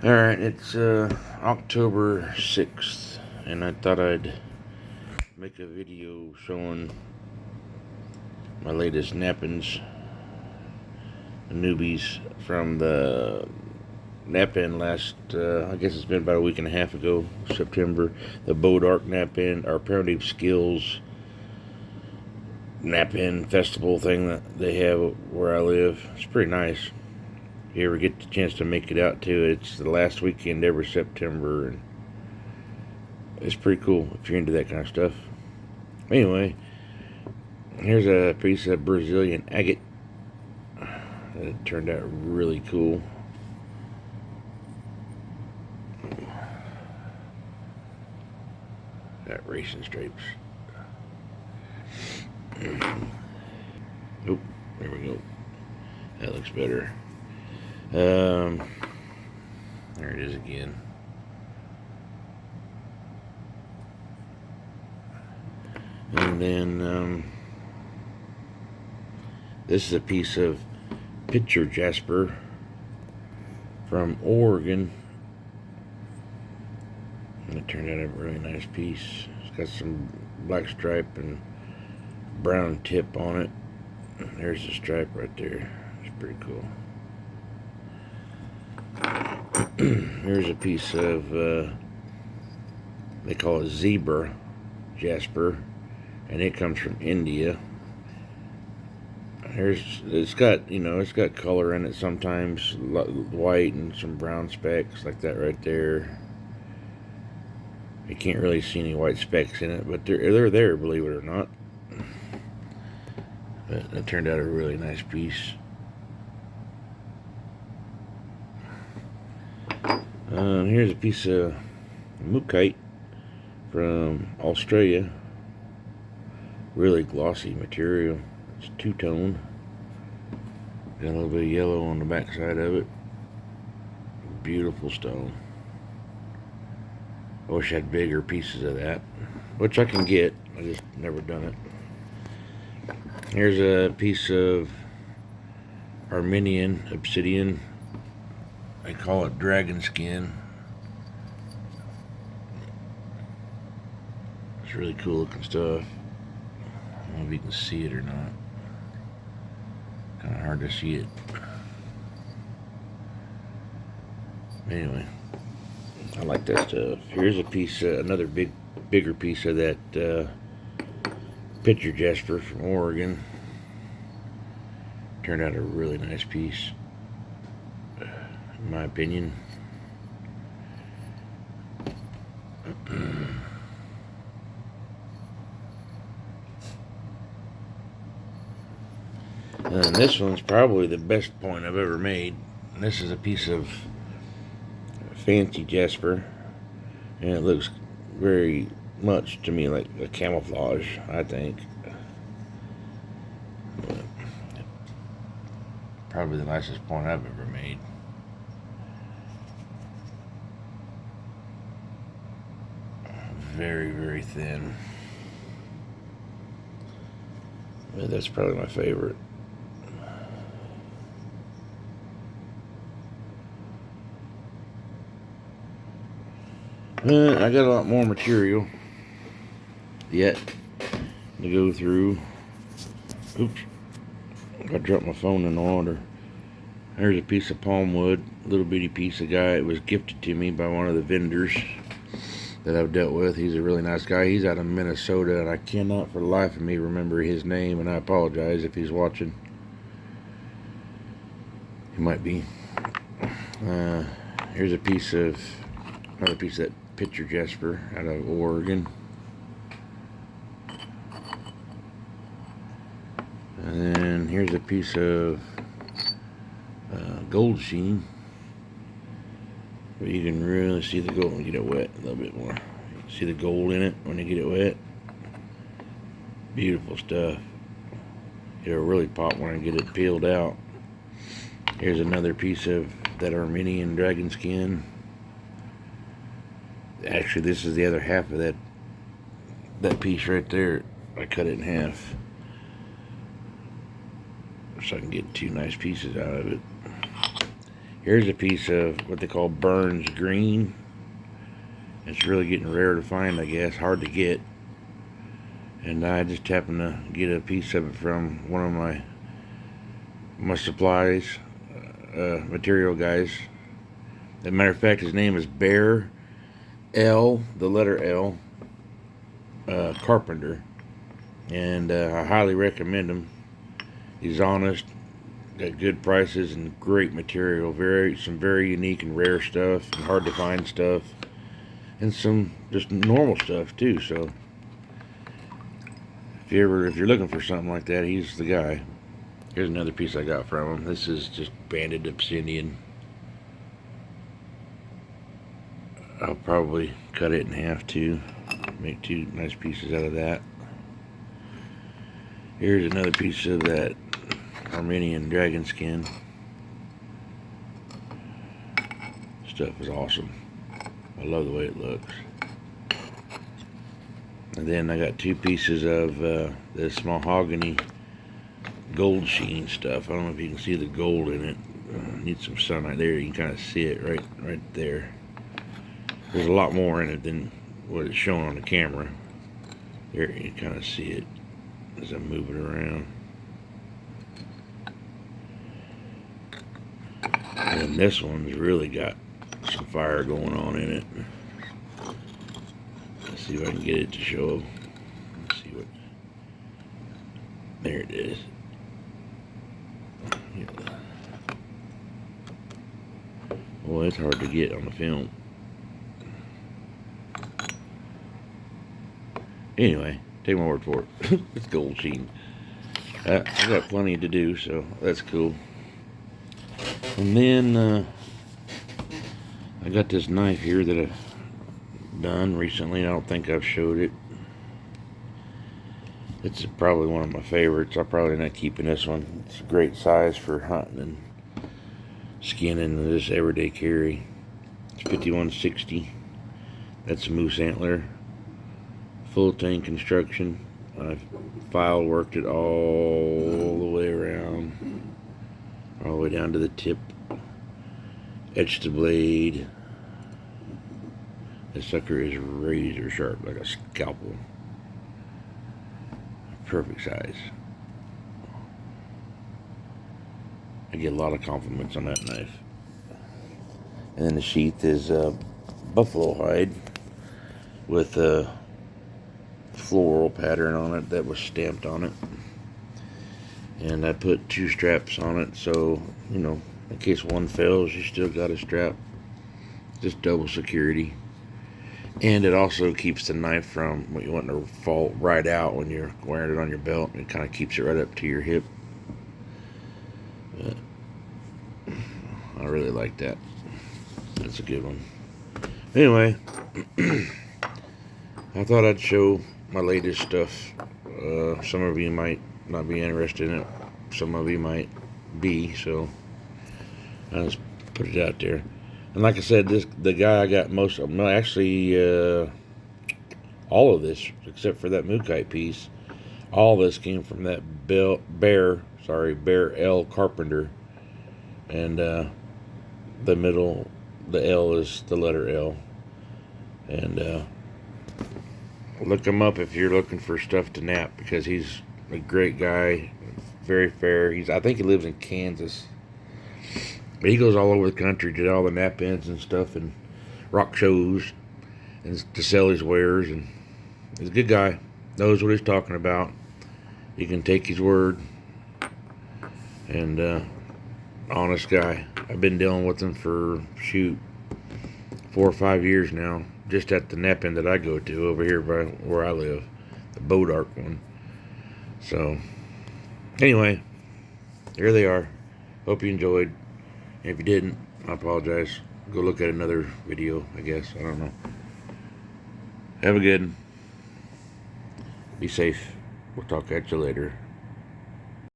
Alright, it's October 6th, and I thought I'd make a video showing my latest knap-ins, newbies from the knap-in last, I guess it's been about a week and a half ago, September. The Bow Dark knap-in, our Primitive Skills knap-in festival thing that they have where I live. It's pretty nice. If you ever get the chance to make it out to it, it's the last weekend every September, and it's pretty cool if you're into that kind of stuff. Anyway, here's a piece of Brazilian agate that turned out really cool. Got racing stripes. Oh, there we go. That looks better. There it is again. And then this is a piece of picture jasper from Oregon. And it turned out a really nice piece. It's got some black stripe and brown tip on it. There's the stripe right there. It's pretty cool. Here's a piece of they call it zebra jasper, and it comes from India. It's got color in it sometimes, white and some brown specks like that right there. You can't really see any white specks in it, but they're there, believe it or not. But it turned out a really nice piece. Here's a piece of mookaite from Australia. Really glossy material. It's two-tone. Got a little bit of yellow on the back side of it. Beautiful stone. I wish I had bigger pieces of that, which I can get. I just never done it. Here's a piece of Armenian obsidian. They call it dragon skin. It's really cool looking stuff. I don't know if you can see it or not. Kind of hard to see it. Anyway, I like that stuff. Here's a piece, another bigger piece of that picture jasper from Oregon. Turned out a really nice piece, in my opinion. And this one's probably the best point I've ever made. And this is a piece of fancy jasper, and it looks very much to me like a camouflage, I think. But probably the nicest point I've ever made. Very, very thin. But that's probably my favorite. I got a lot more material yet to go through. Oops, I dropped my phone in the water. There's a piece of palm wood, little bitty piece of guy. It was gifted to me by one of the vendors that I've dealt with. He's a really nice guy. He's out of Minnesota, and I cannot for the life of me remember his name, and I apologize if he's watching. He might be. Here's another piece of that picture jasper out of Oregon. And then here's a piece of gold sheen. But you can really see the gold when you get it wet a little bit more. You can see the gold in it when you get it wet. Beautiful stuff. It'll really pop when I get it peeled out. Here's another piece of that Armenian dragon skin. Actually, this is the other half of that piece right there. I cut it in half so I can get two nice pieces out of it. Here's a piece of what they call Burns green. It's really getting rare to find, I guess, hard to get. And I just happened to get a piece of it from one of my supplies material guys. As a matter of fact, his name is Bear L, the letter L, Carpenter, and I highly recommend him. He's honest, got good prices and great material. Some very unique and rare stuff, and hard to find stuff, and some just normal stuff too. So if you're looking for something like that, he's the guy. Here's another piece I got from him. This is just banded obsidian. I'll probably cut it in half too. Make two nice pieces out of that. Here's another piece of that Armenian dragon skin. Stuff is awesome. I love the way it looks. And then I got two pieces of this mahogany gold sheen stuff. I don't know if you can see the gold in it. Need some sunlight there. You can kind of see it right there. There's a lot more in it than what it's showing on the camera. There you can kind of see it as I move it around. And this one's really got some fire going on in it. Let's see if I can get it to show. Let's see what. There it is. Well, it's hard to get on the film. Anyway, take my word for it. It's gold sheen. I got plenty to do, so that's cool. And then I got this knife here that I've done recently. I don't think I've showed it. It's probably one of my favorites. I'll probably not keeping this one. It's a great size for hunting and skinning and this everyday carry. It's 5160. That's a moose antler. Full tang construction. I've file worked it all the way around, all the way down to the tip. Etched the blade. This sucker is razor sharp, like a scalpel. Perfect size. I get a lot of compliments on that knife. And then the sheath is buffalo hide with a floral pattern on it that was stamped on it. And I put 2 straps on it, so you know, in case one fails, you still got a strap. Just double security. And it also keeps the knife from what you want to fall right out when you're wearing it on your belt. It kind of keeps it right up to your hip. But I really like that. That's a good one. Anyway, I thought I'd show my latest stuff. Some of you might not be interested in it. Some of you might be, so I just put it out there. And like I said, the guy I got most of them, actually all of this, except for that Mookite piece, all this came from that Bear L Carpenter. And the L is the letter L. And look him up if you're looking for stuff to nap, because he's a great guy, very fair. I think he lives in Kansas. But he goes all over the country, did all the knap-ins and stuff, and rock shows, and to sell his wares. And he's a good guy, knows what he's talking about. You can take his word, and honest guy. I've been dealing with him for 4 or 5 years now, just at the knap-in that I go to over here by where I live, the Bodark one. So anyway, here they are. Hope you enjoyed. If you didn't, I apologize. Go look at another video, I guess. I don't know. Have a good one. Be safe. We'll talk at you later.